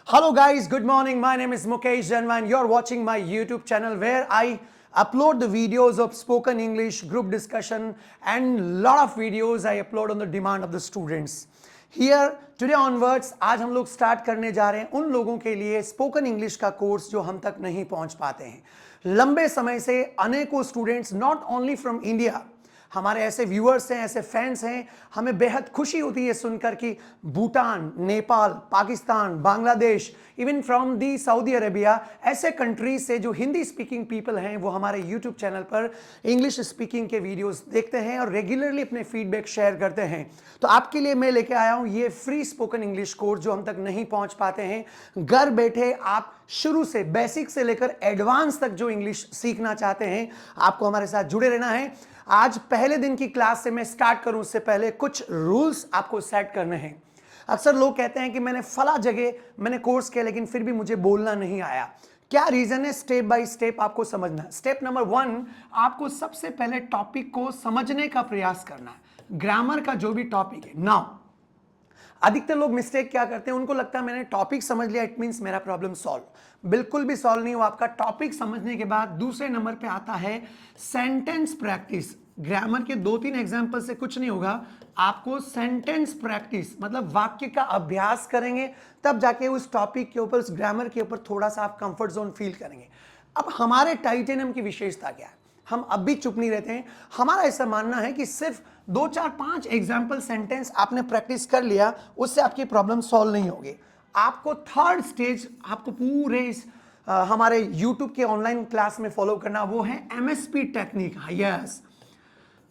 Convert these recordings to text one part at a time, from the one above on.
Hello guys, good morning. My name is Mukesh Janwa and you're watching my YouTube channel where I upload the videos of spoken English, group discussion and lot of videos I upload on the demand of the students. Here today onwards आज हम लोग start करने जा रहे हैं उन लोगों के लिए स्पोकन इंग्लिश का कोर्स जो हम तक नहीं पहुंच पाते हैं। लंबे समय से अनेकों students not only from India, हमारे ऐसे व्यूअर्स हैं, ऐसे फैंस हैं, हमें बेहद खुशी होती है सुनकर कि Bhutan, Nepal, Pakistan, Bangladesh, even from the Saudi Arabia, ऐसे कंट्रीज से जो हिंदी स्पीकिंग पीपल हैं वो हमारे यूट्यूब चैनल पर इंग्लिश स्पीकिंग के वीडियोस देखते हैं और रेगुलरली अपने फीडबैक शेयर करते हैं। तो आपके लिए मैं लेके आया हूं ये फ्री स्पोकन इंग्लिश कोर्स जो हम तक नहीं पहुंच पाते हैं। घर बैठे आप शुरू से बेसिक से लेकर एडवांस तक जो इंग्लिश सीखना चाहते हैं, आपको हमारे साथ जुड़े रहना है। आज पहले दिन की क्लास से मैं स्टार्ट करूं उससे पहले कुछ रूल्स आपको सेट करने हैं। अक्सर लोग कहते हैं कि मैंने फला जगह मैंने कोर्स किया लेकिन फिर भी मुझे बोलना नहीं आया। क्या रीजन है? स्टेप बाय स्टेप आपको समझना है। स्टेप नंबर 1, आपको सबसे पहले टॉपिक को समझने का प्रयास करना है। ग्रामर का जो भी टॉपिक है। नाउ अधिकतर लोग मिस्टेक क्या करते हैं, उनको लगता है मैंने टॉपिक समझ लिया इट मींस मेरा प्रॉब्लम सॉल्व। बिल्कुल भी सॉल्व नहीं हुआ। आपका टॉपिक समझने के बाद दूसरे नंबर पे आता है सेंटेंस प्रैक्टिस। ग्रामर के 2-3 एग्जांपल से कुछ नहीं होगा, आपको सेंटेंस प्रैक्टिस मतलब वाक्य का अभ्यास करेंगे, तब जाके उस टॉपिक के ऊपर, उस ग्रामर के ऊपर थोड़ा सा आप कंफर्ट जोन फील करेंगे। अब हमारे टाइटेनियम की विशेषता क्या है? हम अब भी चुप नहीं रहते हैं। हमारा ऐसा मानना है कि सिर्फ 2-4-5 एग्जाम्पल सेंटेंस आपने प्रैक्टिस कर लिया, उससे आपकी प्रॉब्लम सॉल्व नहीं होगी। आपको थर्ड स्टेज आपको पूरे इस हमारे यूट्यूब के ऑनलाइन क्लास में फॉलो करना, वो है MSP technique. Yes,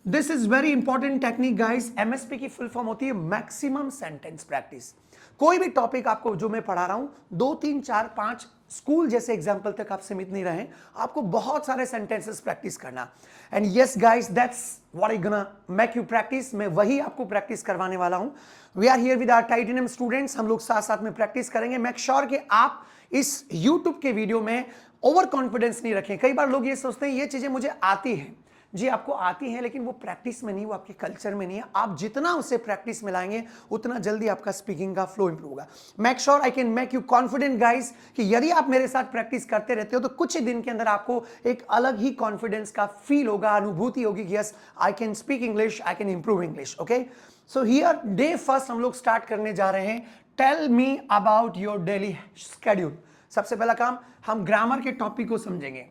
this is very important technique guys. MSP की फुल फॉर्म होती है मैक्सिमम सेंटेंस प्रैक्टिस। कोई भी टॉपिक आपको जो मैं पढ़ा रहा हूं, 2, 3, 4, 5 स्कूल जैसे एग्जाम्पल तक आप सीमित नहीं रहें, आपको बहुत सारे सेंटेंसेस प्रैक्टिस करना। And yes guys, that's what I gonna make you practice. मैं वही आपको प्रैक्टिस करवाने वाला हूं। We are here with our titanium students. हम लोग साथ साथ में प्रैक्टिस करेंगे। मेक श्योर कि आप इस यूट्यूब के वीडियो में ओवर कॉन्फिडेंस नहीं रखें। कई बार लोग ये सोचते हैं ये चीजें मुझे आती हैं। जी आपको आती है, लेकिन वो प्रैक्टिस में नहीं, वो आपके कल्चर में नहीं है। आप जितना उसे प्रैक्टिस में लाएंगे उतना जल्दी आपका स्पीकिंग का फ्लो इंप्रूव होगा। Make sure I can make you confident guys कि यदि आप मेरे साथ प्रैक्टिस करते रहते हो तो कुछ ही दिन के अंदर आपको एक अलग ही कॉन्फिडेंस का फील होगा, अनुभूति होगी कि yes I can speak English, I can improve English. Okay, so here day first हम लोग स्टार्ट करने जा रहे हैं। Tell me about your daily schedule. सबसे पहला काम, हम ग्रामर के टॉपिक को समझेंगे।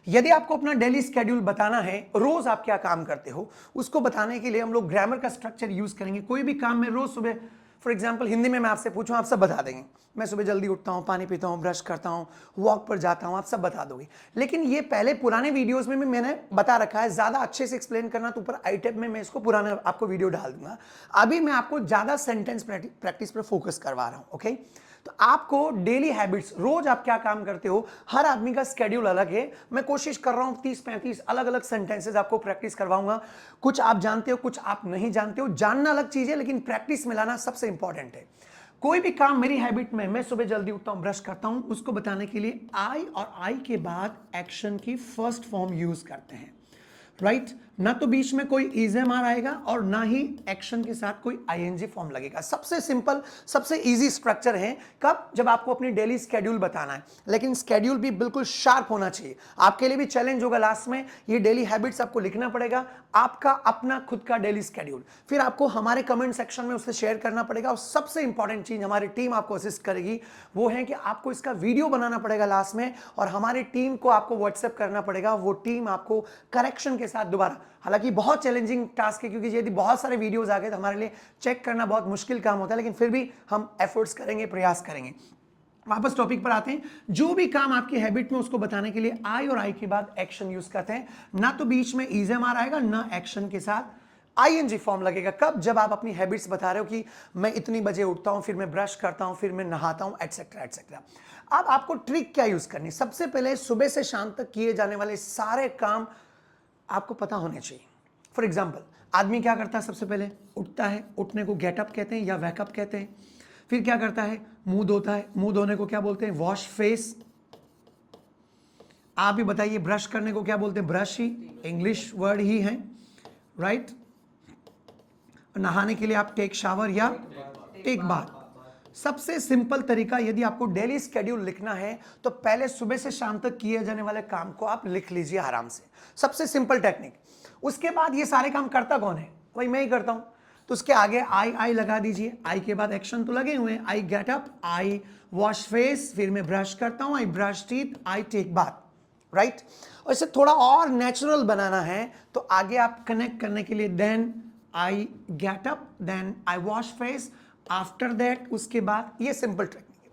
यदि आपको अपना डेली स्केड्यूल बताना है, रोज आप क्या काम करते हो, उसको बताने के लिए हम लोग ग्रामर का स्ट्रक्चर यूज करेंगे। कोई भी काम में रोज सुबह, फॉर एग्जांपल हिंदी में मैं आपसे पूछूं, आप सब बता देंगे। मैं सुबह जल्दी उठता हूं, पानी पीता हूं, ब्रश करता हूं, वॉक पर जाता हूं, आप सब बता दोगे। लेकिन ये पहले पुराने वीडियोस में भी मैंने बता रखा है। ज्यादा अच्छे से एक्सप्लेन करना तो ऊपर आई टैब में मैं इसको पुराना आपको वीडियो डाल दूंगा। अभी मैं आपको ज्यादा सेंटेंस प्रैक्टिस पर फोकस करवा रहा हूं। ओके, तो आपको डेली हैबिट्स, रोज आप क्या काम करते हो, हर आदमी का स्केड्यूल अलग है। मैं कोशिश कर रहा हूं 30-35 अलग अलग सेंटेंसेस आपको प्रैक्टिस करवाऊंगा। कुछ आप जानते हो, कुछ आप नहीं जानते हो। जानना अलग चीज है, लेकिन प्रैक्टिस में लाना सबसे इंपॉर्टेंट है। कोई भी काम मेरी हैबिट में, मैं सुबह जल्दी उठता हूं, ब्रश करता हूं, उसको बताने के लिए आई और आई के बाद एक्शन की फर्स्ट फॉर्म यूज करते हैं। राइट ना तो बीच में कोई इजएमआर आएगा और ना ही एक्शन के साथ कोई आईएनजी फॉर्म लगेगा। सबसे सिंपल, सबसे इजी स्ट्रक्चर है। कब? जब आपको अपनी डेली स्केड्यूल बताना है, लेकिन स्केड्यूल भी बिल्कुल शार्प होना चाहिए। आपके लिए भी चैलेंज होगा लास्ट में, ये डेली हैबिट्स आपको लिखना पड़ेगा, आपका अपना खुद का डेली स्केड्यूल। फिर आपको हमारे कमेंट सेक्शन में उससे शेयर करना पड़ेगा। और सबसे इंपॉर्टेंट चीज हमारी टीम आपको असिस्ट करेगी, वो है कि आपको इसका वीडियो बनाना पड़ेगा लास्ट में, और हमारी टीम को आपको व्हाट्सएप करना पड़ेगा। वो टीम आपको करेक्शन के साथ दोबारा, हालांकि बहुत चैलेंजिंग टास्क है क्योंकि यदि बहुत सारे वीडियोस आ गए तो हमारे लिए चेक करना बहुत मुश्किल काम होता है, लेकिन फिर भी हम एफर्ट्स करेंगे, प्रयास करेंगे। वापस टॉपिक पर आते हैं। जो भी काम आपकी हैबिट में, उसको बताने के लिए आई और आई के बाद एक्शन यूज करते हैं। ना तो बीच में इजएमआर आएगा, ना एक्शन के साथ आईएनजी फॉर्म लगेगा। कब? जब आप अपनी हैबिट्स बता रहे हो कि मैं इतनी बजे उठता हूं, फिर मैं ब्रश करता हूं, फिर मैं नहाता हूं, एटसेट्रा एटसेट्रा। अब आपको ट्रिक क्या यूज करनी? सबसे पहले सुबह से शाम तक किए जाने वाले सारे काम आपको पता होने चाहिए। फॉर एग्जाम्पल, आदमी क्या करता है? सबसे पहले उठता है, उठने को गेटअप कहते हैं या वैकअप कहते हैं। फिर क्या करता है? मुंह धोता है, मुंह धोने को क्या बोलते हैं? Wash face. आप ही बताइए, ब्रश करने को क्या बोलते हैं? ब्रश ही इंग्लिश वर्ड ही है, राइट। नहाने के लिए आप टेक शावर या टेक बाथ। सबसे सिंपल तरीका, यदि आपको डेली स्केड्यूल लिखना है तो पहले सुबह से शाम तक किए जाने वाले काम को आप लिख लीजिए आराम से, सबसे सिंपल टेक्निक। उसके बाद ये सारे काम करता कौन है? वही मैं ही करता हूं। तो उसके आगे आई लगा दीजिए, आई के बाद एक्शन तो लगे हुए हैं, I get up, I wash face, फिर मैं ब्रश करता हूं, I brush teeth, I take bath, right. और इसे थोड़ा और नेचुरल बनाना है तो आगे आप कनेक्ट करने के लिए then I get up, then I wash face, after that, उसके बाद, ये सिंपल टेक्निक है।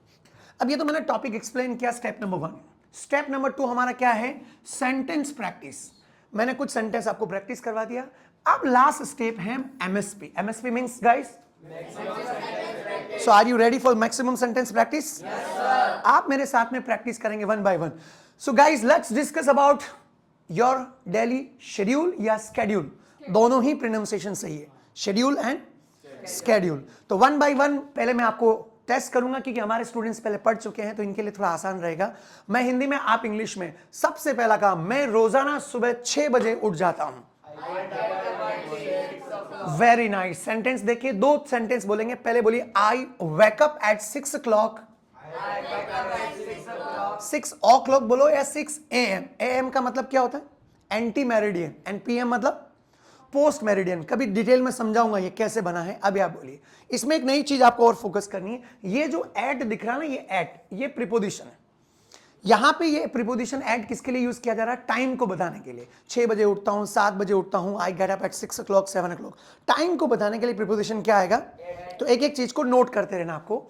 अब ये तो मैंने टॉपिक एक्सप्लेन किया, स्टेप नंबर 1। स्टेप नंबर 2 हमारा क्या है? Sentence practice. मैंने कुछ सेंटेंस आपको प्रैक्टिस करवा दिया। अब लास्ट स्टेप है MSP. MSP means guys, so are you ready for maximum sentence practice? आप मेरे साथ में प्रैक्टिस करेंगे one by one. So guys let's discuss about your daily schedule या स्केड्यूल, दोनों ही प्रोनाउंसिएशन सही है, शेड्यूल एंड स्केड्यूल। तो वन बाय वन पहले मैं आपको टेस्ट करूंगा क्योंकि हमारे स्टूडेंट्स पहले पढ़ चुके हैं तो इनके लिए थोड़ा आसान रहेगा। मैं हिंदी में, आप इंग्लिश में। सबसे पहला काम, मैं रोजाना सुबह 6 बजे उठ जाता हूं। Very nice. सेंटेंस देखिए, 2 सेंटेंस बोलेंगे। पहले बोलिए आई wake up at 6 o'clock। 6 o'clock बोलो या 6 AM। AM का मतलब क्या होता है? एंटी मेरिडियन, एंड PM मतलब पोस्ट मेरिडियन। कभी डिटेल में समझाऊंगा ये कैसे बना है। अभी आप बोलिए। इसमें एक नई चीज आपको और फोकस करनी है, ये जो एट दिख रहा है ना, ये एट, ये प्रीपोजिशन है। यहां पे ये प्रीपोजिशन एट किसके लिए यूज किया जा रहा है? टाइम को बताने के लिए। 6 बजे उठता हूं, 7 बजे उठता हूं, आई get up at 6 o'clock, 7 o'clock। Time को बताने के लिए प्रीपोजिशन क्या आएगा? तो एक एक चीज को नोट करते रहना आपको।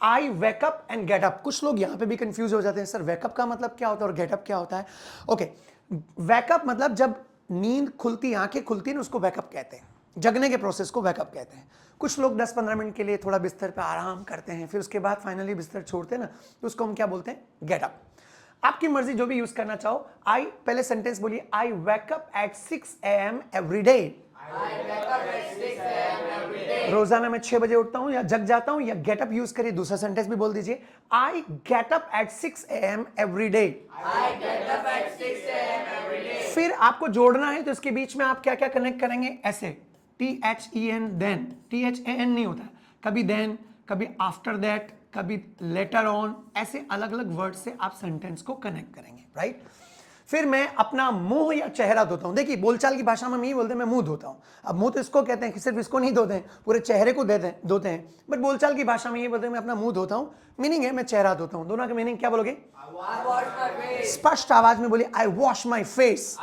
I wake up and get up. कुछ लोग यहां पे भी कंफ्यूज हो जाते हैं, सर वेकअप का मतलब क्या होता है और गेटअप क्या होता है? ओके, वेकअप मतलब जब नींद खुलती, आंखें खुलती है ना, उसको वेकअप कहते हैं। जगने के प्रोसेस को वेकअप कहते हैं। कुछ लोग 10-15 मिनट के लिए थोड़ा बिस्तर पे आराम करते हैं, फिर उसके बाद फाइनली बिस्तर छोड़ते हैं ना, तो उसको हम क्या बोलते हैं? Get up. आपकी मर्जी, जो भी यूज करना चाहो। आई, पहले सेंटेंस बोलिए, I wake up at 6 AM every day. रोजाना मैं 6 बजे उठता हूं या जग जाता हूं, या गेटअप यूज करिए। दूसरा सेंटेंस भी बोल दीजिए, आई get up at 6 AM every day. फिर आपको जोड़ना है तो इसके बीच में आप क्या क्या कनेक्ट करेंगे? ऐसे, THEN, देन। THAN नहीं होता, कभी देन, कभी आफ्टर दैट, कभी लेटर ऑन, ऐसे अलग अलग वर्ड से आप सेंटेंस को कनेक्ट करेंगे, राइट। फिर मैं अपना मुंह या चेहरा धोता हूं। देखिए, बोलचाल की भाषा में हम यही बोलते हैं, मैं मुंह धोता हूं। अब मुंह तो इसको कहते हैं कि सिर्फ इसको नहीं धोते हैं, पूरे चेहरे को धोते हैं, बट बोलचाल की भाषा में ये बोलते हैं मैं अपना मुंह धोता हूं। मीनिंग है मैं चेहरा धोता हूं। दोनों का मीनिंग क्या बोलोगे? स्पष्ट आवाज में बोलिए, आई वॉश माई फेस।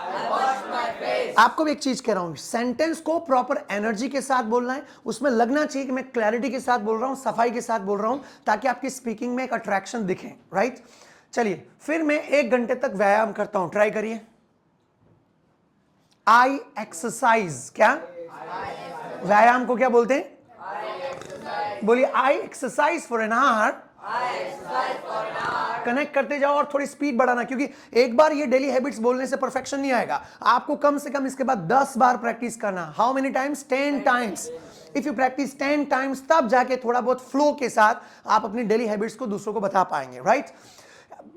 आपको भी एक चीज कह रहा हूं, सेंटेंस को प्रॉपर एनर्जी के साथ बोलना है। उसमें लगना चाहिए कि मैं क्लैरिटी के साथ बोल रहा हूं, सफाई के साथ बोल रहा हूं, ताकि आपकी स्पीकिंग में एक अट्रैक्शन दिखे, राइट। चलिए, फिर मैं 1 घंटे तक व्यायाम करता हूं। ट्राई करिए। I exercise. क्या? व्यायाम को क्या बोलते हैं? बोलिए, I exercise for an hour. Connect करते जाओ और थोड़ी स्पीड बढ़ाना, क्योंकि एक बार ये डेली हैबिट्स बोलने से परफेक्शन नहीं आएगा। आपको कम से कम इसके बाद 10 बार प्रैक्टिस करना। How many times? 10 times. If you practice 10 times, तब जाके थोड़ा बहुत फ्लो के साथ आप अपनी डेली हैबिट्स को दूसरों को बता पाएंगे, राइट।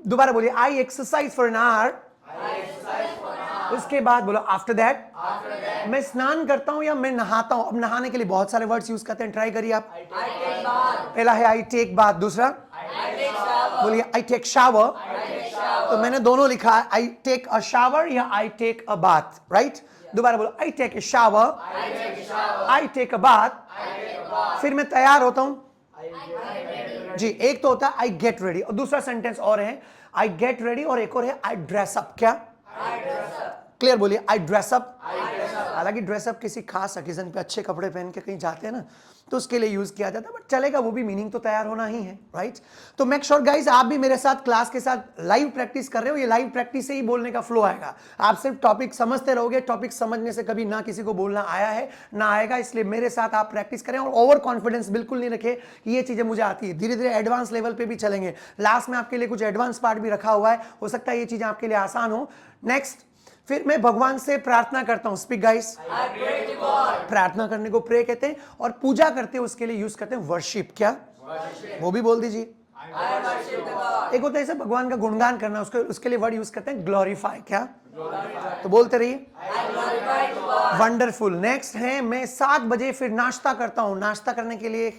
दोबारा बोलिए, I exercise for an our. उसके बाद बोलो, आफ्टर दैट मैं स्नान करता हूं या मैं नहाता हूं। अब नहाने के लिए बहुत सारे वर्ड्स यूज करते हैं, ट्राई करिए आप। पहला है आई टेक बाथ, दूसरा बोलिए आई टेक शावर। तो मैंने दोनों लिखा है, आई टेक अ शावर या I take a bath, right. दोबारा बोलो, I take a shower, I take a bath. फिर मैं तैयार होता हूं जी। एक तो होता है आई गेट रेडी, और दूसरा सेंटेंस और है आई गेट रेडी, और एक और है आई ड्रेस अप। क्या? क्लियर बोलिए, आई ड्रेस अप। हालांकि ड्रेसअप किसी खास ओकेजन पे अच्छे कपड़े पहन के कहीं जाते हैं ना, तो उसके लिए यूज किया जाता है, बट चलेगा, वो भी मीनिंग तो तैयार होना ही है, राइट। तो मेक श्योर गाइज आप भी मेरे साथ क्लास के साथ लाइव प्रैक्टिस कर रहे हो। ये लाइव प्रैक्टिस से ही बोलने का फ्लो आएगा। आप सिर्फ टॉपिक समझते रहोगे, टॉपिक समझने से कभी ना किसी को बोलना आया है ना आएगा। इसलिए मेरे साथ आप प्रैक्टिस करें और ओवर कॉन्फिडेंस बिल्कुल नहीं रखे ये चीजें मुझे आती है। धीरे धीरे एडवांस लेवल पे भी चलेंगे। लास्ट में आपके लिए कुछ एडवांस पार्ट भी रखा हुआ है, हो सकता है ये चीजें आपके लिए आसान हो। नेक्स्ट, फिर मैं भगवान से प्रार्थना करता हूं। Speak guys. प्रार्थना करने को प्रे कहते हैं, और पूजा करते हैं उसके लिए यूज करते हैं वर्शिप। क्या? वो भी बोल दीजिए। एक होता है ऐसे भगवान का गुणगान करना, उसके लिए वर्ड यूज करते हैं ग्लोरीफाई। क्या? तो बोलते रहिए, वंडरफुल। नेक्स्ट है मैं 7 बजे फिर नाश्ता करता हूं। नाश्ता करने के लिए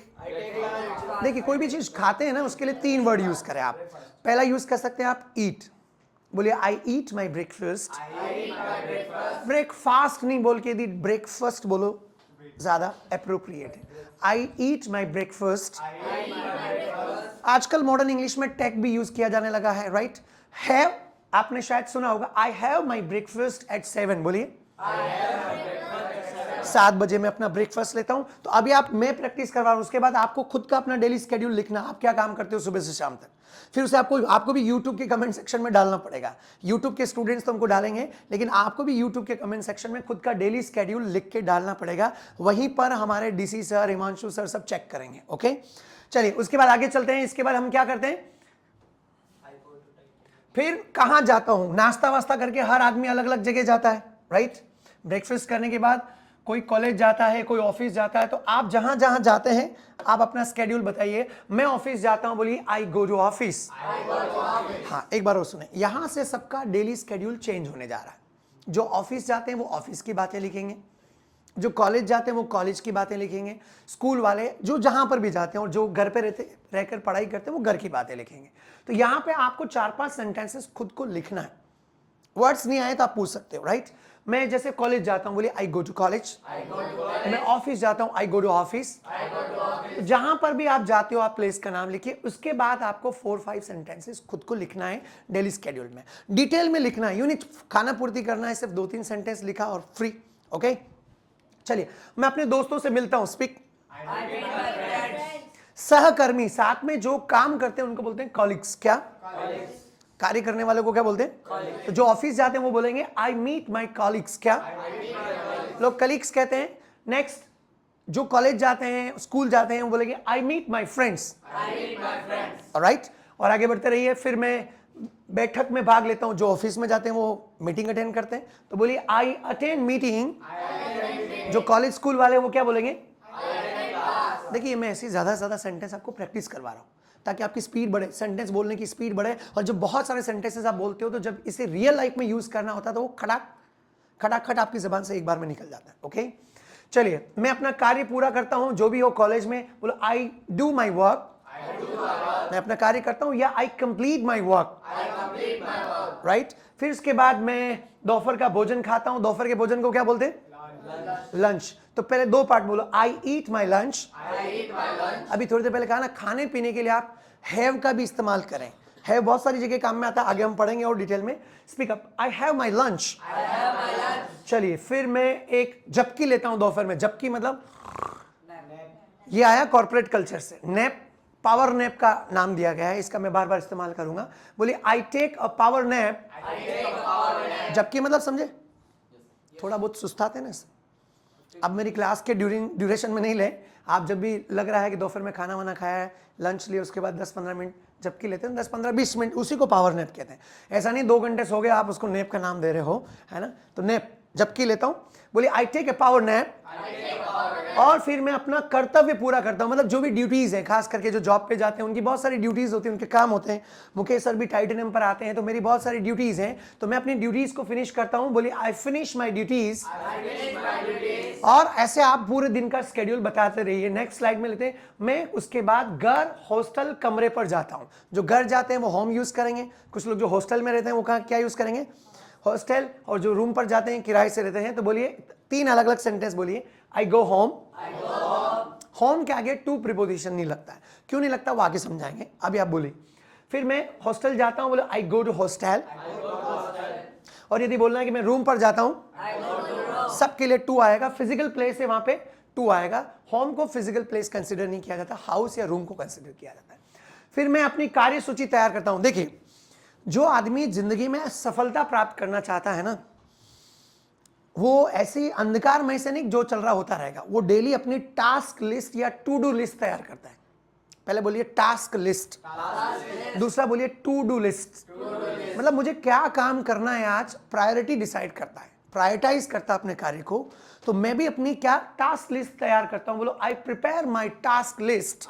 देखिए कोई भी चीज खाते हैं ना उसके लिए 3 वर्ड यूज करें आप। पहला यूज कर सकते हैं आप ईट, बोलिए आई ईट माई ब्रेकफास्ट। ब्रेकफास्ट नहीं बोल के यदि ब्रेकफास्ट बोलो ज्यादा अप्रोप्रिएट है। आई ईट माई ब्रेकफास्ट। आजकल मॉडर्न इंग्लिश में टेक भी यूज किया जाने लगा है, राइट। हैव आपने शायद सुना होगा, I have my breakfast at 7, बोलिए 7 बजे मैं अपना ब्रेकफास्ट लेता हूं। तो अभी आप मैं प्रैक्टिस करवा रहा हूं, उसके बाद आपको खुद का अपना डेली स्केड्यूल लिखना, आप क्या काम करते हो सुबह से शाम तक। फिर उसे आपको भी यूट्यूब के कमेंट सेक्शन में डालना पड़ेगा। यूट्यूब के स्टूडेंट्स तो हमको डालेंगे, लेकिन आपको भी यूट्यूब के कमेंट सेक्शन में खुद का डेली स्केड्यूल लिख के डालना पड़ेगा। वहीं पर हमारे डीसी सर, हिमांशु सर सब चेक करेंगे। ओके, चलिए उसके बाद आगे चलते हैं। इसके बाद हम क्या करते हैं, फिर कहां जाता हूं, नाश्ता वास्ता करके हर आदमी अलग अलग जगह जाता है, राइट। ब्रेकफास्ट करने के बाद कोई कॉलेज जाता है, कोई ऑफिस जाता है। तो आप जहां जहां जाते हैं आप अपना स्केड्यूल बताइए। मैं ऑफिस जाता हूं, बोलिए आई गो टू ऑफिस। हाँ, एक बार और सुने, यहां से सबका डेली स्केड्यूल चेंज होने जा रहा है। जो ऑफिस जाते हैं वो ऑफिस की बातें लिखेंगे, जो कॉलेज जाते हैं वो कॉलेज की बातें लिखेंगे, स्कूल वाले जो जहां पर भी जाते हैं और जो घर पे रहकर पढ़ाई करते हैं वो घर की बातें लिखेंगे। तो यहां पे आपको 4-5 सेंटेंसेस खुद को लिखना है। वर्ड्स नहीं आए तो आप पूछ सकते हो, राइट। मैं जैसे कॉलेज जाता हूं, बोलिए आई गो टू कॉलेज। मैं ऑफिस जाता हूं, आई गो टू ऑफिस। जहां पर भी आप जाते हो आप प्लेस का नाम लिखिए। उसके बाद आपको 4-5 सेंटेंसेस खुद को लिखना है डेली स्केड्यूल में, डिटेल में लिखना है। यूनिट खाना पूर्ति करना है, सिर्फ 2-3 सेंटेंस लिखा और फ्री। ओके, चलिए मैं अपने दोस्तों से मिलता हूं, स्पीक। सहकर्मी, साथ में जो काम करते हैं उनको बोलते हैं कॉलिग्स। क्या? कार्य करने वालों को क्या बोलते हैं? तो जो ऑफिस जाते हैं वो बोलेंगे आई मीट माई कॉलिग्स। क्या? लोग कलीग्स कहते हैं। नेक्स्ट, जो कॉलेज जाते हैं, स्कूल जाते हैं, वो बोलेंगे I meet my friends. Right, और आगे बढ़ते रहिए। फिर मैं बैठक में भाग लेता हूं, जो ऑफिस में जाते हैं वो मीटिंग अटेंड करते हैं, तो बोलिए आई अटेंड मीटिंग। जो कॉलेज स्कूल वाले वो क्या बोलेंगे? देखिए मैं ऐसी ज्यादा से ज्यादा सेंटेंस आपको प्रैक्टिस करवा रहा हूं ताकि आपकी स्पीड बढ़े, सेंटेंस बोलने की स्पीड बढ़े। और जब बहुत सारे सेंटेंसेस आप बोलते हो तो जब इसे रियल लाइफ में यूज करना होता है तो वो खटाखट आपकी जबान से एक बार में निकल जाता है। ओके, चलिए मैं अपना कार्य पूरा करता हूं, जो भी हो कॉलेज में, बोलो आई डू माई वर्क। मैं अपना कार्य करता हूं, या आई कंप्लीट माई वर्क, राइट। फिर उसके बाद मैं दोपहर का भोजन खाता हूं। दोपहर के भोजन को क्या बोलते हैं? लंच। तो पहले 2 पार्ट बोलो, आई ईट माई लंच। अभी थोड़ी देर पहले कहा ना, खाने पीने के लिए आप हैव का भी इस्तेमाल करें। हैव बहुत सारी जगह काम में आता है, आगे हम पढ़ेंगे और डिटेल में। Speak up, I have my lunch. चलिए फिर मैं एक झपकी लेता हूं दोपहर में। झपकी मतलब ये आया कॉर्पोरेट कल्चर से। नैप, पावर नैप का नाम दिया गया है, इसका मैं बार बार इस्तेमाल करूंगा। बोलिए I take a power nap. झपकी मतलब समझे? थोड़ा बहुत सुस्ताते ना। अब मेरी क्लास के ड्यूरेशन में नहीं ले, आप जब भी लग रहा है कि दोपहर में खाना वाना खाया है, लंच लिए, उसके बाद 10-15 मिनट झपकी लेते हैं, 10-15-20 मिनट, उसी को पावर नैप कहते हैं। ऐसा नहीं 2 घंटे सो गए आप उसको नैप का नाम दे रहे हो, है ना। तो नैप, झपकी लेता हूं। बोलिए I take a power nap. और फिर मैं अपना कर्तव्य पूरा करता हूं, मतलब जो भी ड्यूटीज है, खास करके जो जॉब पे जाते हैं उनकी बहुत सारी ड्यूटीज होती है, उनके काम होते हैं। मुकेश सर भी टाइटनियम पर आते हैं, तो मेरी बहुत सारी ड्यूटीज हैं, तो मैं अपनी ड्यूटीज को फिनिश करता हूं। बोलिए आई फिनिश माई ड्यूटीज। और ऐसे आप पूरे दिन का स्केड्यूल बताते रहिए। नेक्स्ट स्लाइड में लेते हैं। मैं उसके बाद घर, हॉस्टल, कमरे पर जाता हूं। जो घर जाते हैं वो होम यूज करेंगे, कुछ लोग जो हॉस्टल में रहते हैं वो कहाँ क्या यूज करेंगे? हॉस्टल। और जो रूम पर जाते हैं, किराए से रहते हैं, तो बोलिए 3 अलग अलग सेंटेंस बोलिए। I go home. होम के आगे टू प्रीपोजिशन नहीं लगता है। क्यों नहीं लगता वो आगे समझाएंगे, अभी आप बोलिए। फिर मैं हॉस्टल जाता हूं, बोले आई गो टू हॉस्टल। और यदि बोलना है कि मैं रूम पर जाता हूं, सबके लिए टू आएगा। फिजिकल प्लेस है वहां पे टू आएगा। होम को फिजिकल प्लेस कंसिडर नहीं किया जाता, हाउस या रूम को कंसिडर किया जाता है। फिर मैं अपनी कार्य सूची तैयार करता हूं। देखिए जो आदमी जिंदगी में सफलता प्राप्त करना चाहता है ना, वो ऐसी अंधकार में से नहीं जो चल रहा होता रहेगा, वो डेली अपनी टास्क लिस्ट या टू डू लिस्ट तैयार करता है। पहले बोलिए टास्क लिस्ट, दूसरा बोलिए टू डू लिस्ट। मतलब मुझे क्या काम करना है आज, प्रायोरिटी डिसाइड करता है, प्रायोरिटाइज करता है अपने कार्य को। तो मैं भी अपनी क्या टास्क लिस्ट तैयार करता हूं। बोलो I prepare my task list.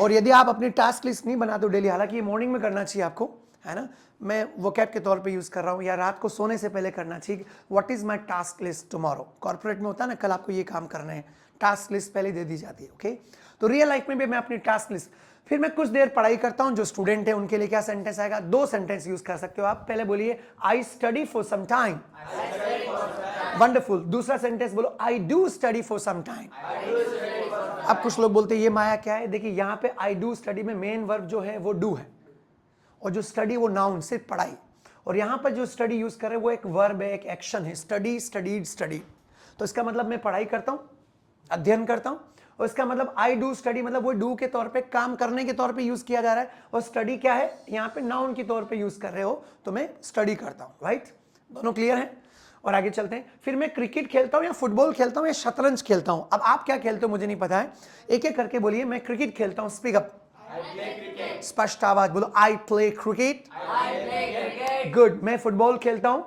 और यदि आप अपनी टास्क लिस्ट नहीं बनाते हो डेली, हालांकि ये मॉर्निंग में करना चाहिए आपको, है ना, मैं वोकैब के तौर पे यूज कर रहा हूं, या रात को सोने से पहले करना चाहिए। What is my task list tomorrow. Corporate में होता है ना, कल आपको ये काम करना है, टास्क लिस्ट पहले दे दी जाती है। ओके, तो रियल लाइफ में भी मैं अपनी टास्क लिस्ट, फिर मैं कुछ देर पढ़ाई करता हूं। जो स्टूडेंट है उनके लिए क्या सेंटेंस आएगा, 2 सेंटेंस यूज कर सकते हो आप। पहले बोलिए I study for some time, wonderful. दूसरा सेंटेंस बोलो I do study for some time. अब कुछ लोग बोलते हैं ये माया क्या है, देखिए यहां पे आई डू स्टडी में मेन वर्ब जो है वो डू है, और जो स्टडी वो नाउन, सिर्फ पढ़ाई। और यहां पर जो स्टडी यूज कर रहे हैं वो एक वर्ब है, एक एक्शन है, स्टडी, स्टडीड, स्टडी। तो इसका मतलब मैं पढ़ाई करता हूं, अध्ययन करता हूं। और इसका मतलब आई डू स्टडी मतलब वो डू के तौर पे, काम करने के तौर पे यूज किया जा रहा है। और स्टडी क्या है, यहां पे नाउन के तौर पे यूज कर रहे हो, तो मैं स्टडी करता हूं। राइट, दोनों क्लियर है? और आगे चलते हैं। फिर मैं क्रिकेट खेलता हूं या फुटबॉल खेलता हूं या शतरंज खेलता हूं। अब आप क्या खेलते हो मुझे नहीं पता है, एक एक करके बोलिए। मैं क्रिकेट खेलता हूं, स्पीक अप, स्पष्ट आवाज बोलो, आई प्ले क्रिकेट। गुड। मैं फुटबॉल खेलता हूं,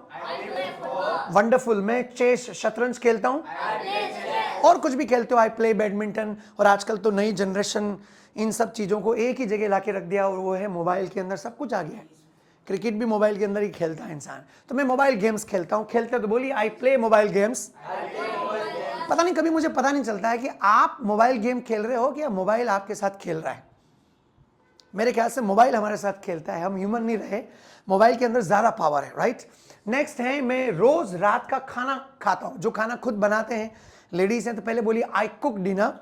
वंडरफुल। मैं चेस, शतरंज खेलता हूं, और कुछ भी खेलते हो, आई प्ले बैडमिंटन। और आजकल तो नई जनरेशन इन सब चीजों को एक ही जगह लाके रख दिया, और वो है मोबाइल के अंदर सब कुछ आ गया है। क्रिकेट भी मोबाइल के अंदर ही खेलता है इंसान। तो मैं मोबाइल गेम्स खेलता हूं, खेलते हो तो बोलिए आई प्ले मोबाइल गेम्स। पता नहीं, कभी मुझे पता नहीं चलता है कि आप मोबाइल गेम खेल रहे हो कि मोबाइल आपके साथ खेल रहा है। मेरे ख्याल से मोबाइल हमारे साथ खेलता है, हम ह्यूमन नहीं रहे, मोबाइल के अंदर ज्यादा पावर है। राइट, नेक्स्ट है मैं रोज रात का खाना खाता हूं। जो खाना खुद बनाते हैं लेडीज हैं, तो पहले बोलिए आई कुक डिनर।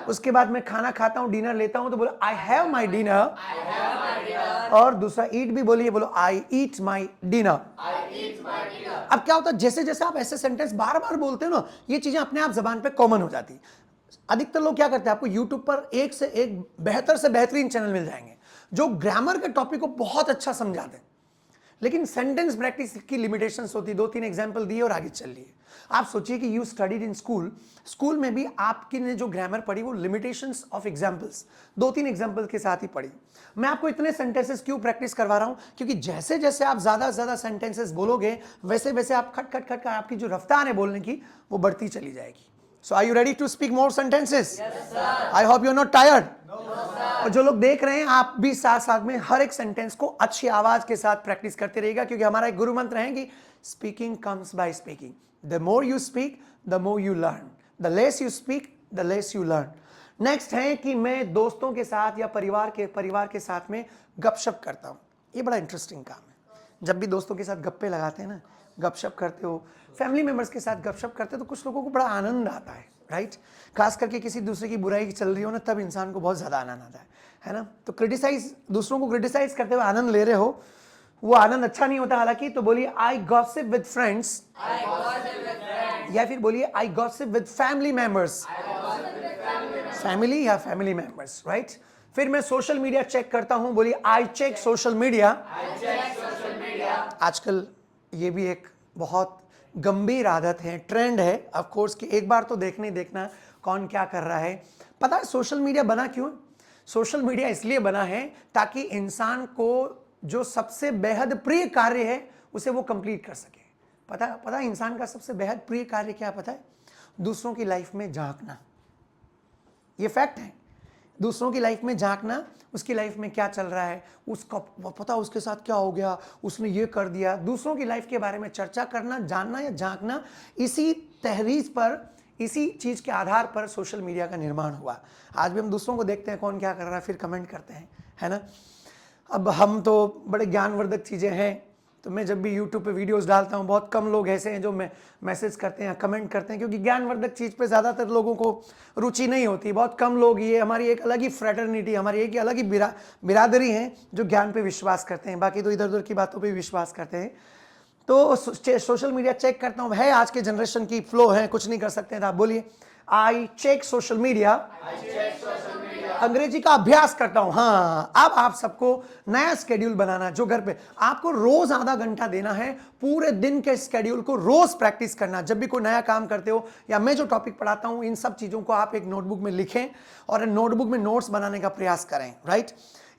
उसके बाद मैं खाना खाता हूं, डिनर लेता हूं, तो बोलो आई हैव माई डिनर। और दूसरा ईट भी बोलिए, बोलो आई ईट माई डिनर। अब क्या होता है, जैसे जैसे आप ऐसे सेंटेंस बार बार बोलते हो ना, ये चीजें अपने आप जबान पे कॉमन हो जाती। अधिकतर लोग क्या करते हैं, आपको यूट्यूब पर एक से एक बेहतर से बेहतरीन चैनल मिल जाएंगे जो ग्रामर के टॉपिक को बहुत अच्छा समझाते हैं, लेकिन सेंटेंस प्रैक्टिस की लिमिटेशंस होती। 2-3 एग्जांपल दिए और आगे चल लिए। आप सोचिए कि you studied in school, school में भी आपकी ने जो ग्रामर पढ़ी वो लिमिटेशंस ऑफ एग्जांपल्स, 2-3 एग्जांपल के साथ ही पढ़ी। मैं आपको इतने सेंटेंसेस क्यों प्रैक्टिस करवा रहा हूं, क्योंकि जैसे जैसे आप ज्यादा से ज्यादा सेंटेंसेस बोलोगे, वैसे वैसे आप खट खट खट कर आपकी जो रफ्तार है बोलने की वो बढ़ती चली जाएगी। So are you ready to speak more sentences? Yes, sir. I hope you're not tired. No, sir. और जो लोग देख रहे हैं, आप भी साथ साथ में हर एक सेंटेंस को अच्छी आवाज के साथ प्रैक्टिस करते रहिएगा, क्योंकि हमारा एक गुरु मंत्र है कि speaking comes by speaking. The more you speak the more you learn, the less you speak the less you learn. Next है कि मैं दोस्तों के साथ या परिवार के साथ में गपशप करता हूं। ये बड़ा इंटरेस्टिंग काम है। जब भी दोस्तों के साथ गप्पे लगाते हैं ना, गपशप करते हो, फैमिली मेंबर्स के साथ गपशप करते हो, तो कुछ लोगों को बड़ा आनंद आता है। राइट, खास करके किसी दूसरे की बुराई चल रही हो ना, तब इंसान को बहुत ज्यादा आनंद आता है ना। तो क्रिटिसाइज, दूसरों को क्रिटिसाइज करते हुए आनंद ले रहे हो, वो आनंद अच्छा नहीं होता हालांकि। तो बोलिए आई गॉसिप विद फ्रेंड्स, या फिर बोलिए I gossip with family members, family या फैमिली मेंबर्स। राइट, फिर मैं सोशल मीडिया चेक करता हूं, बोलिए आई चेक सोशल मीडिया। आजकल ये भी एक बहुत गंभीर आदत है, ट्रेंड है ऑफ कोर्स, कि एक बार तो देखना ही देखना कौन क्या कर रहा है। पता है सोशल मीडिया बना क्यों? सोशल मीडिया इसलिए बना है ताकि इंसान को जो सबसे बेहद प्रिय कार्य है उसे वो कंप्लीट कर सके। पता है इंसान का सबसे बेहद प्रिय कार्य क्या पता है? दूसरों की लाइफ में झांकना। ये फैक्ट है, दूसरों की लाइफ में झांकना, उसकी लाइफ में क्या चल रहा है, उसका पता उसके साथ क्या हो गया, उसने ये कर दिया। दूसरों की लाइफ के बारे में चर्चा करना, जानना या झांकना, इसी तहरीज पर, इसी चीज के आधार पर सोशल मीडिया का निर्माण हुआ। आज भी हम दूसरों को देखते हैं कौन क्या कर रहा है, फिर कमेंट करते हैं, है ना। अब हम तो बड़े ज्ञानवर्धक चीजें हैं, तो मैं जब भी यूट्यूब पे वीडियोस डालता हूँ, बहुत कम लोग ऐसे हैं जो मैसेज करते हैं, कमेंट करते हैं, क्योंकि ज्ञानवर्धक चीज़ पे ज़्यादातर लोगों को रुचि नहीं होती। बहुत कम लोग, ये हमारी एक अलग ही फ्रेटर्निटी, हमारी एक अलग ही बिरादरी है जो ज्ञान पे विश्वास करते हैं, बाकी तो इधर उधर की बातों पे विश्वास करते हैं। तो सोशल मीडिया चेक करता हूँ, है आज के जनरेशन की फ्लो है, कुछ नहीं कर सकते हैं। तो आप बोलिए आई चेक सोशल मीडिया। अंग्रेजी का अभ्यास करता हूं। हाँ, अब आप सबको नया स्केड्यूल बनाना, जो घर पे आपको रोज आधा घंटा देना है, पूरे दिन के स्केड्यूल को रोज प्रैक्टिस करना। जब भी कोई नया काम करते हो या मैं जो टॉपिक पढ़ाता हूं, इन सब चीजों को आप एक नोटबुक में लिखें और नोटबुक में नोट्स बनाने का प्रयास करें। राइट,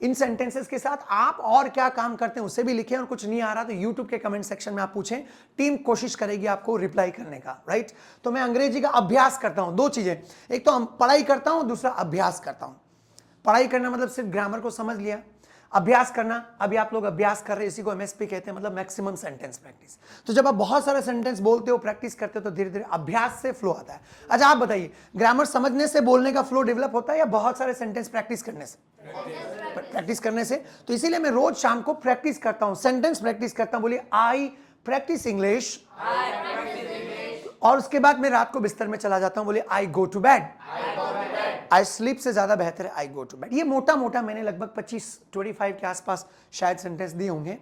इन सेंटेंसेस के साथ आप और क्या काम करते हैं उसे भी लिखें, और कुछ नहीं आ रहा तो यूट्यूब के कमेंट सेक्शन में आप पूछें, टीम कोशिश करेगी आपको रिप्लाई करने का। राइट, तो मैं अंग्रेजी का अभ्यास करता हूं। 2 चीजें, एक तो हम पढ़ाई करता हूं, दूसरा अभ्यास करता हूं। पढ़ाई करना मतलब सिर्फ ग्रामर को समझ लिया, अभ्यास करना, अभी आप लोग अभ्यास कर रहे हैं, इसी को एमएसपी कहते हैं, मतलब मैक्सिमम सेंटेंस प्रैक्टिस। तो जब आप बहुत सारे सेंटेंस बोलते हो, प्रैक्टिस करते हो, तो धीरे धीरे अभ्यास से फ्लो आता है। अच्छा आप बताइए, ग्रामर समझने से बोलने का फ्लो डेवलप होता है या बहुत सारे सेंटेंस प्रैक्टिस करने से? प्रैक्टिस करने से। तो इसीलिए मैं रोज शाम को प्रैक्टिस करता हूं, सेंटेंस प्रैक्टिस करता हूं। बोलिए आई प्रैक्टिस इंग्लिश, और उसके बाद मैं रात को बिस्तर में चला जाता हूं। बोलिए I go to bed. I sleep से ज्यादा बेहतर है आई गो टू बेड। ये मोटा मोटा मैंने लगभग 25 के आसपास शायद सेंटेंस दिए होंगे।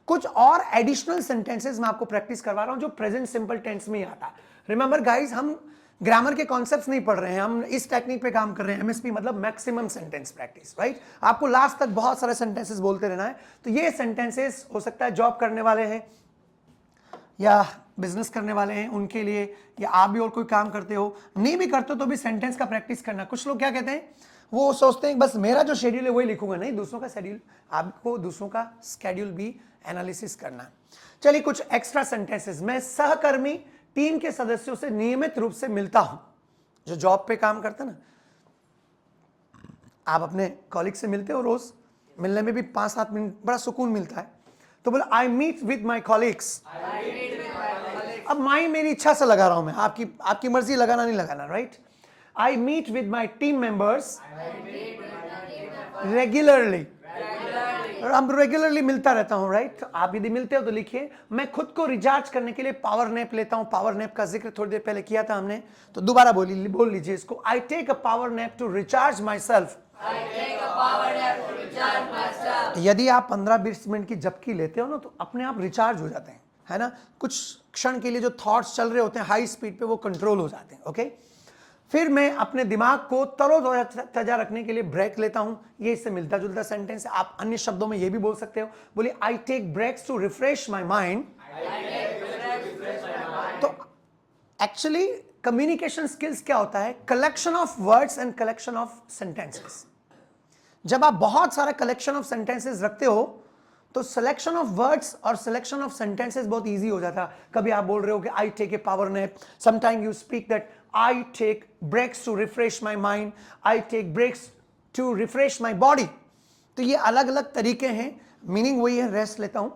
कुछ और एडिशनल सेंटेंसेस मैं आपको प्रैक्टिस करवा रहा हूं जो प्रेजेंट सिंपल टेंस में ही आता है। रिमेंबर गाइस, हम ग्रामर के कॉन्सेप्ट्स नहीं पढ़ रहे हैं, हम इस टेक्निक पे काम कर रहे हैं, एमएसपी मतलब मैक्सिमम सेंटेंस प्रैक्टिस, राइट। आपको लास्ट तक बहुत सारे सेंटेंसेस बोलते रहना है। तो ये सेंटेंसेस हो सकता है जॉब करने वाले हैं या बिजनेस करने वाले हैं उनके लिए, या आप भी और कोई काम करते हो, नहीं भी करते हो तो भी सेंटेंस का प्रैक्टिस करना। कुछ लोग क्या कहते हैं, वो सोचते हैं बस मेरा जो शेड्यूल है वही लिखूंगा। नहीं, दूसरों का शेड्यूल, आपको दूसरों का शेड्यूल भी एनालिसिस करना। चलिए कुछ एक्स्ट्रा सेंटेंसेस। मैं सहकर्मी टीम के सदस्यों से नियमित रूप से मिलता हूं। जो जॉब पे काम करते हैं ना, आप अपने कॉलिग से मिलते हो रोज, मिलने में भी 5-7 मिनट बड़ा सुकून मिलता है। तो बोले I meet with my colleagues. अब माई मेरी इच्छा से लगा रहा हूं मैं, आपकी मर्जी लगाना नहीं लगाना, right. I meet with my team members regularly, अब रेगुलरली मिलता रहता हूं, राइट। आप यदि मिलते हो तो लिखिए मैं खुद को रिचार्ज करने के लिए पावर नैप लेता हूं। पावर नैप का जिक्र थोड़ी देर पहले किया था हमने, तो दोबारा बोल लीजिए इसको। I take a power nap to recharge myself. यदि आप 15-20 मिनट की झपकी लेते हो ना, तो अपने आप रिचार्ज हो जाते हैं, है ना। कुछ क्षण के लिए जो थॉट्स चल रहे होते हैं हाई स्पीड पे, वो कंट्रोल हो जाते हैं, ओके। फिर मैं अपने दिमाग को तरोताजा रखने के लिए ब्रेक लेता हूं। ये इससे मिलता जुलता सेंटेंस है। आप अन्य शब्दों में ये भी बोल सकते हो। बोलिए I take breaks to refresh my mind. तो एक्चुअली कम्युनिकेशन स्किल्स क्या होता है? Collection of words and collection of sentences. जब आप बहुत सारा कलेक्शन ऑफ सेंटेंसेस रखते हो तो सिलेक्शन ऑफ वर्ड्स और सिलेक्शन ऑफ सेंटेंसेस बहुत इजी हो जाता है। कभी आप बोल रहे हो कि I take a power nap, sometime you speak that I take breaks to refresh my mind, I take breaks to refresh my body. तो ये अलग अलग तरीके हैं, मीनिंग वही है, रेस्ट लेता हूं,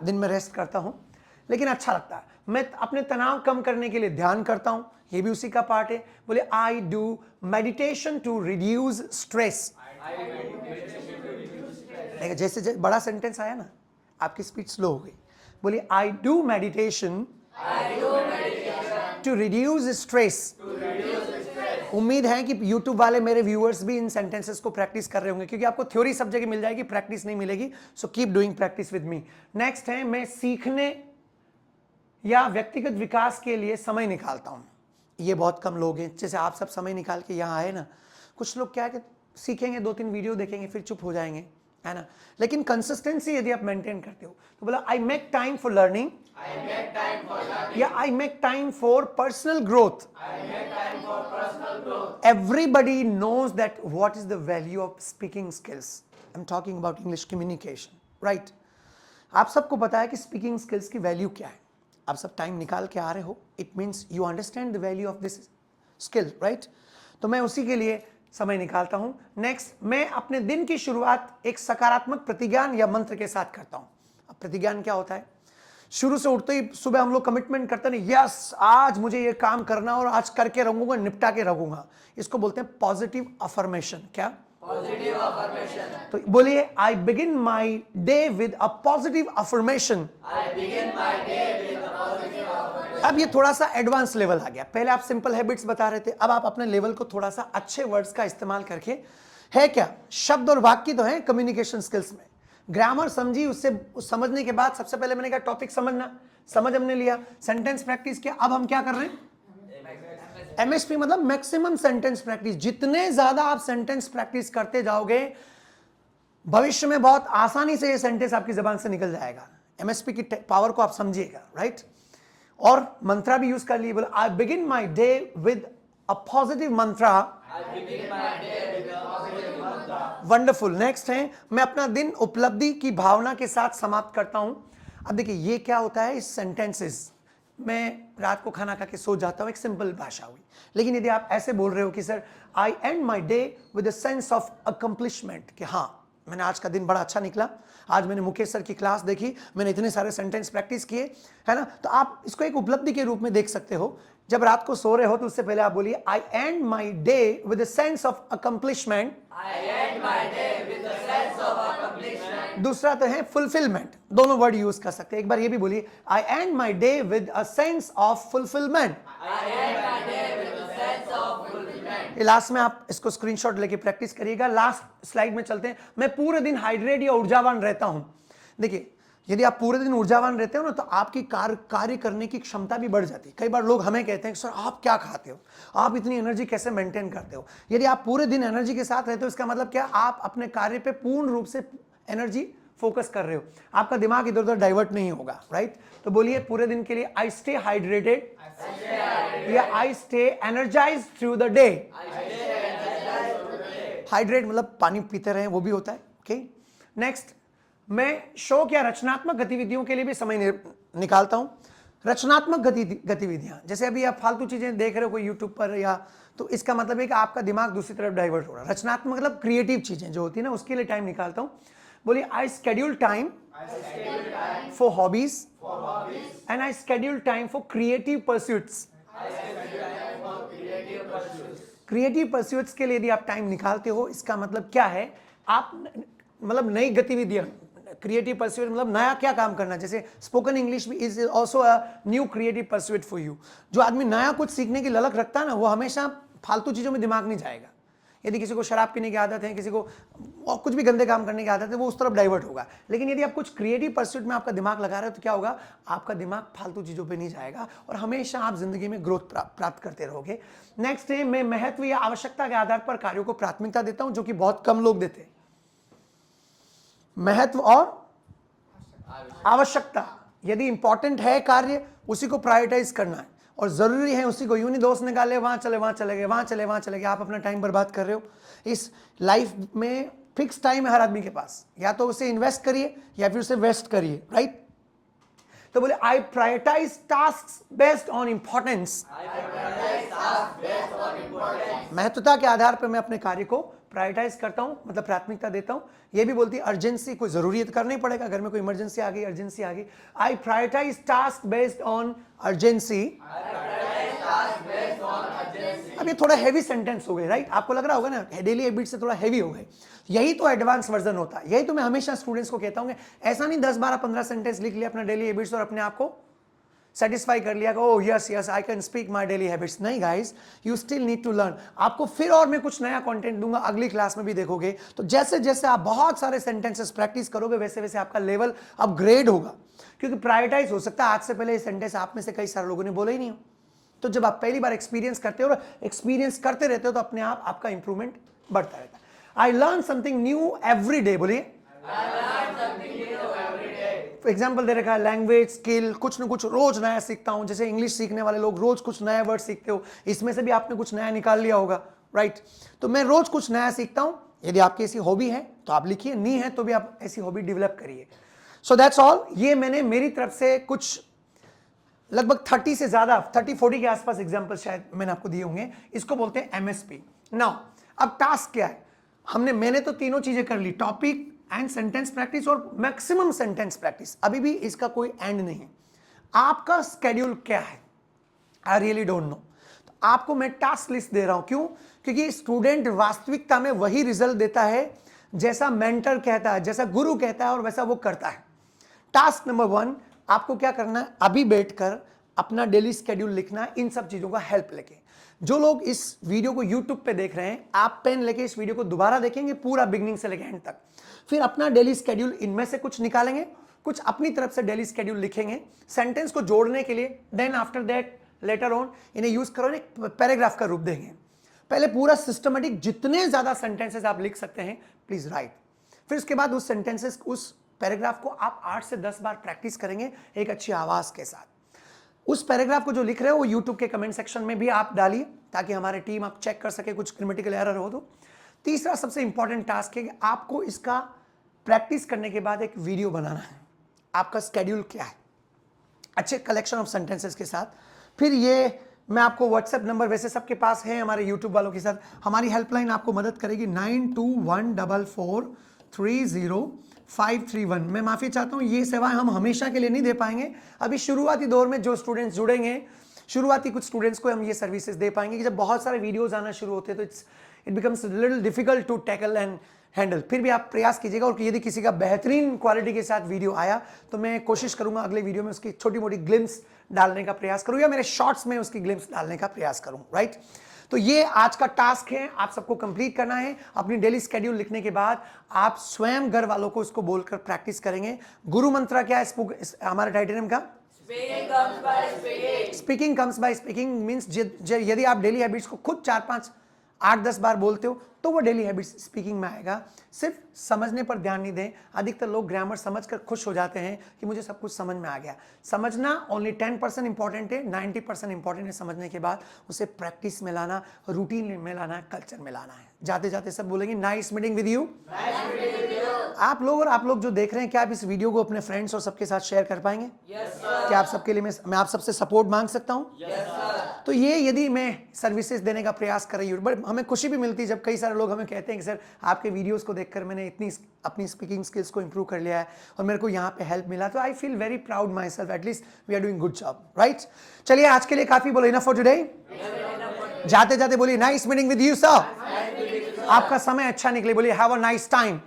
दिन में रेस्ट करता हूं, लेकिन अच्छा लगता है। मैं अपने तनाव कम करने के लिए ध्यान करता हूं, ये भी उसी का पार्ट है। बोले I do meditation to reduce stress. जैसे बड़ा सेंटेंस आया ना, आपकी स्पीड स्लो हो गई। बोलिए I do meditation to reduce stress. उम्मीद है कि YouTube वाले मेरे व्यूअर्स भी इन सेंटेंसेस को प्रैक्टिस कर रहे होंगे, क्योंकि आपको थ्योरी सब जगह मिल जाएगी, प्रैक्टिस नहीं मिलेगी। So keep doing practice with me. Next है मैं सीखने या व्यक्तिगत विकास के लिए समय निकालता हूं। ये बहुत कम लोग हैं, जैसे आप सब समय निकाल के यहाँ आए ना। कुछ लोग क्या है कि सीखेंगे, 2-3 वीडियो देखेंगे, फिर चुप हो जाएंगे, है ना। लेकिन कंसिस्टेंसी यदि आप मेंटेन करते हो तो बोला I make time for learning, या I make time for personal growth. Everybody knows that what is the value of speaking skills. I am talking about English communication, right. आप सबको पता है कि स्पीकिंग स्किल्स की वैल्यू क्या है। आप सब टाइम निकाल के आ रहे हो, it means you understand the value of this skill, right. तो मैं उसी के लिए समय निकालता हूं। नेक्स्ट, मैं अपने दिन की शुरुआत एक सकारात्मक प्रतिज्ञान या मंत्र के साथ करता हूं। अब प्रतिज्ञान क्या होता है? शुरू से उठते ही सुबह हम लोग कमिटमेंट करते हैं, यस आज मुझे ये काम करना और आज करके रहूंगा, निपटा के रहूंगा। इसको बोलते हैं पॉजिटिव अफर्मेशन। क्या? Positive affirmation. तो बोलिए I begin my day with a positive affirmation. अब ये थोड़ा सा एडवांस लेवल आ गया। पहले आप सिंपल हैबिट्स बता रहे थे, अब आप अपने लेवल को थोड़ा सा अच्छे वर्ड्स का इस्तेमाल करके, है क्या, शब्द और वाक्य तो है कम्युनिकेशन स्किल्स में। ग्रामर समझी, उससे समझने के बाद सबसे पहले मैंने कहा टॉपिक समझना, समझ हमने लिया, सेंटेंस प्रैक्टिस किया। अब हम क्या कर रहे हैं? एमएसपी मतलब मैक्सिमम सेंटेंस प्रैक्टिस। जितने ज्यादा आप सेंटेंस प्रैक्टिस करते जाओगे, भविष्य में बहुत आसानी से ये सेंटेंस आपकी जबान से निकल जाएगा। एमएसपी की पावर को आप समझिएगा, राइट। और मंत्रा भी यूज कर लिए। बोले I begin my day with a positive Mantra. Wonderful. Next है मैं अपना दिन उपलब्धि की भावना के साथ समाप्त करता हूं। अब देखिए ये क्या होता है, इस सेंटेंसेस मैं रात को खाना खा के सो जाता हूं, एक सिंपल भाषा हुई। लेकिन यदि आप ऐसे बोल रहे हो कि sir I end my day with a sense of accomplishment, कि हाँ मैंने आज का दिन बड़ा अच्छा निकला, आज मैंने मुकेश सर की क्लास देखी, मैंने इतने सारे सेंटेंस प्रैक्टिस किए, है ना। तो आप इसको एक उपलब्धि के रूप में देख सकते हो। जब रात को सो रहे हो तो उससे पहले आप बोलिए I end my day with a sense of accomplishment. दूसरा तो है फुलफिलमेंट, दोनों वर्ड यूज कर सकते हैं। एक बार ये भी बोलिए I end my day with a sense of fulfilment. Last में आप इसको स्क्रीनशॉट लेके प्रैक्टिस करिएगा। लास्ट स्लाइड में चलते हैं। मैं पूरे दिन हाइड्रेट या ऊर्जावान रहता हूं। देखिए, यदि आप पूरे दिन ऊर्जावान रहते हो ना तो आपकी कार्य करने की क्षमता भी बढ़ जाती है। कई बार लोग हमें कहते हैं सर आप क्या खाते हो, आप इतनी एनर्जी कैसे मेंटेन करते हो। यदि आप पूरे दिन एनर्जी के साथ रहते हो इसका मतलब क्या, आप अपने कार्य पे पूर्ण रूप से एनर्जी फोकस कर रहे हो, आपका दिमाग इधर उधर डाइवर्ट नहीं होगा, राइट। तो बोलिए पूरे दिन के लिए आई स्टे हाइड्रेटेड या I stay energised through the day. Hydrate मतलब पानी पीते रहे, वो भी होता है। ओके, नेक्स्ट, मैं शौक या रचनात्मक गतिविधियों के लिए भी समय निकालता हूं। रचनात्मक गतिविधियां, जैसे अभी आप फालतू चीजें देख रहे हो कोई यूट्यूब पर या, तो इसका मतलब है कि आपका दिमाग दूसरी तरफ डाइवर्ट हो रहा है। रचनात्मक मतलब क्रिएटिव चीजें जो होती है ना, उसके लिए टाइम निकालता हूं। बोलिए I schedule time for hobbies and I schedule time for creative pursuits. Creative pursuits के लिए यदि आप टाइम निकालते हो इसका मतलब क्या है, आप मतलब नई गतिविधियां, क्रिएटिव परस्यूट मतलब नया क्या काम करना। जैसे स्पोकन इंग्लिश भी is also a new creative pursuit for you. जो आदमी नया कुछ सीखने की ललक रखता है ना, वो हमेशा फालतू चीजों में दिमाग नहीं जाएगा। यदि किसी को शराब पीने की आदत है, किसी को और कुछ भी गंदे काम करने की आदत है, वो उस तरफ डाइवर्ट होगा। लेकिन यदि आप कुछ क्रिएटिव परस्यूट में आपका दिमाग लगा रहे हो तो क्या होगा, आपका दिमाग फालतू चीजों पे नहीं जाएगा और हमेशा आप जिंदगी में ग्रोथ प्राप्त करते रहोगे। नेक्स्ट है, मैं महत्व या आवश्यकता के आधार पर कार्यों को प्राथमिकता देता हूं, जो कि बहुत कम लोग देते हैं। महत्व और आवश्यकता, यदि इंपॉर्टेंट है कार्य उसी को प्रायोरिटाइज करना है और जरूरी है उसी को। यूं नहीं दोस्त निकाले वहां चले वहां चले गए, वहां चले वहां चले गए, आप अपना टाइम बर्बाद कर रहे हो। इस लाइफ में फिक्स टाइम है हर आदमी के पास, या तो उसे इन्वेस्ट करिए या फिर उसे वेस्ट करिए, राइट। तो बोले I prioritise tasks based on importance. महत्वता के आधार पर मैं अपने कार्य को प्रायोरिटाइज करता हूं, मतलब प्राथमिकता देता हूं। ये भी बोलती है अर्जेंसी, कोई जरूरी तो करना ही पड़ेगा, घर में कोई इमरजेंसी आ गई, अर्जेंसी आ गई। I prioritise task based on urgency. अब ये थोड़ा हैवी सेंटेंस हो गए, राइट। आपको लग रहा होगा ना डेली हैबिट से थोड़ा हैवी हो गए। यही तो एडवांस वर्जन होता है। यही तो मैं हमेशा स्टूडेंट्स को कहता हूं, ऐसा नहीं 10 12 15 सेंटेंस लिख लिया अपना डेली हैबिट्स और अपने आप को सेटिस्फाई कर लिया, oh yes yes I can speak my daily habits. नहीं guys, you still need to learn. आपको फिर और मैं कुछ नया कंटेंट दूंगा, अगली क्लास में भी देखोगे। तो जैसे जैसे आप बहुत सारे सेंटेंसेस प्रैक्टिस करोगे वैसे वैसे आपका लेवल अपग्रेड होगा, क्योंकि प्रायोरिटाइज हो सकता है आज से पहले ये सेंटेंस आप में से कई सारे लोगों ने बोले ही नहीं हो। तो जब आप पहली बार एक्सपीरियंस करते हो और एक्सपीरियंस करते रहते हो तो अपने आप आपका इंप्रूवमेंट बढ़ता रहता है। I learn something new every day. बोलिए एग्जाम्पल दे रखा है, लैंग्वेज स्किल, कुछ ना कुछ रोज नया सीखता हूं। जैसे इंग्लिश सीखने वाले लोग रोज कुछ नया वर्ड सीखते हो, इसमें से भी आपने कुछ नया निकाल लिया होगा, राइट। तो मैं रोज कुछ नया सीखता हूं। यदि आपकी ऐसी हॉबी है तो आप लिखिए, नहीं है तो भी आप ऐसी हॉबी डेवलप करिए। So that's all. ये मैंने मेरी तरफ से कुछ लगभग 30 से ज्यादा 30-40 के आसपास एग्जाम्पल शायद मैंने आपको दिए होंगे। इसको बोलते हैं एमएसपी। नाउ अब टास्क क्या है, मैंने तो तीनों चीजें कर ली, टॉपिक एंड सेंटेंस प्रैक्टिस और मैक्सिमम सेंटेंस प्रैक्टिस। अभी भी इसका कोई एंड नहीं है। आपका स्केड्यूल क्या है, आई रियली डोंट नो। तो आपको मैं टास्क लिस्ट दे रहा हूं, क्यों? क्योंकि स्टूडेंट वास्तविकता में वही रिजल्ट देता है जैसा मेंटर कहता है, जैसा गुरु कहता है और वैसा वो करता है। टास्क नंबर 1, आपको क्या करना है, अभी बैठकर अपना डेली स्केड्यूल लिखना है, इन सब चीजों का हेल्प लेके। जो लोग इस वीडियो को YouTube पे देख रहे हैं, आप पेन लेके इस वीडियो को दोबारा देखेंगे पूरा बिगनिंग से लेके एंड तक, फिर अपना डेली स्केड्यूल इनमें से कुछ निकालेंगे, कुछ अपनी तरफ से डेली स्केड्यूल लिखेंगे सेंटेंस को जोड़ने के लिए। Then after that later on इन्हें यूज करो, एक पैराग्राफ का रूप देंगे। पहले पूरा सिस्टमेटिक जितने ज्यादा सेंटेंसेस आप लिख सकते हैं प्लीज राइट। फिर उसके बाद उस सेंटेंसेस, उस पैराग्राफ को आप 8 से 10 बार प्रैक्टिस करेंगे एक अच्छी आवाज के साथ। उस पैराग्राफ को जो लिख रहे हो वो यूट्यूब के कमेंट सेक्शन में भी आप डालिए, ताकि हमारी टीम आप चेक कर सके कुछ ग्रामेटिकल एरर हो तो। तीसरा सबसे इंपॉर्टेंट टास्क है कि आपको इसका प्रैक्टिस करने के बाद एक वीडियो बनाना है, आपका स्केड्यूल क्या है, अच्छे कलेक्शन ऑफ सेंटेंसेस के साथ। फिर ये मैं आपको व्हाट्सएप नंबर वैसे सबके पास है हमारे यूट्यूब वालों के साथ, हमारी हेल्पलाइन आपको मदद करेगी 921444 30,531। मैं माफ़ी चाहता हूँ, ये सेवाएं हम हमेशा के लिए नहीं दे पाएंगे। अभी शुरुआती दौर में जो स्टूडेंट्स जुड़ेंगे, शुरुआती कुछ स्टूडेंट्स को हम ये सर्विसेज दे पाएंगे कि जब बहुत सारे वीडियोस आना शुरू होते हैं तो it becomes little difficult to tackle and handle. फिर भी आप प्रयास कीजिएगा, और यदि किसी का बेहतरीन क्वालिटी के साथ वीडियो आया तो मैं कोशिश करूंगा अगले वीडियो में उसकी छोटी मोटी ग्लिम्स डालने का प्रयास करूँ, या मेरे शॉर्ट्स में उसकी ग्लिम्स डालने का प्रयास करूँ, राइट। तो ये आज का टास्क है, आप सबको कंप्लीट करना है। अपनी डेली स्केड्यूल लिखने के बाद आप स्वयं घर वालों को इसको बोलकर प्रैक्टिस करेंगे। गुरु मंत्र क्या है हमारे टाइटेनियम का? Speaking comes by speaking means यदि आप डेली हैबिट्स को खुद 4, 5, 8, 10 बार बोलते हो तो वो डेली हैबिट्स स्पीकिंग में आएगा। सिर्फ समझने पर ध्यान नहीं दें। अधिकतर लोग ग्रामर समझकर खुश हो जाते हैं कि मुझे सब कुछ समझ में आ गया। समझना ओनली 10% इंपॉर्टेंट है, 90% इंपॉर्टेंट है समझने के बाद उसे प्रैक्टिस में लाना, रूटीन में लाना है, कल्चर में लाना है। जाते जाते सब बोलेंगे नाइस मीटिंग विद यू। आप लोग और आप लोग जो देख रहे हैं, क्या आप इस वीडियो को अपने फ्रेंड्स और सबके साथ शेयर कर पाएंगे? क्या आप सबके लिए मैं आप सबसे सपोर्ट मांग सकता हूं? तो ये यदि मैं सर्विसेज देने का प्रयास कर रही हूँ, बट हमें खुशी भी मिलती है जब कई सारे लोग हमें कहते हैं कि सर आपके वीडियोस को देखकर मैंने इतनी अपनी स्पीकिंग स्किल्स को इंप्रूव कर लिया है और मेरे को यहाँ पे हेल्प मिला, तो I feel very proud myself, at least we are doing good job, right. चलिए आज के लिए काफी बोलो, इनफ फॉर टुडे। जाते जाते बोलिए nice meeting with you sir. आपका समय अच्छा निकले, बोलिए हैव अ नाइस टाइम।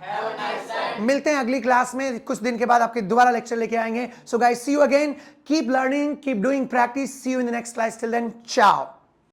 मिलते हैं अगली क्लास में, कुछ दिन के बाद आपके दोबारा लेक्चर लेके आएंगे। So guys see you again, keep learning, keep doing practice, see you in the next class, till then चाओ।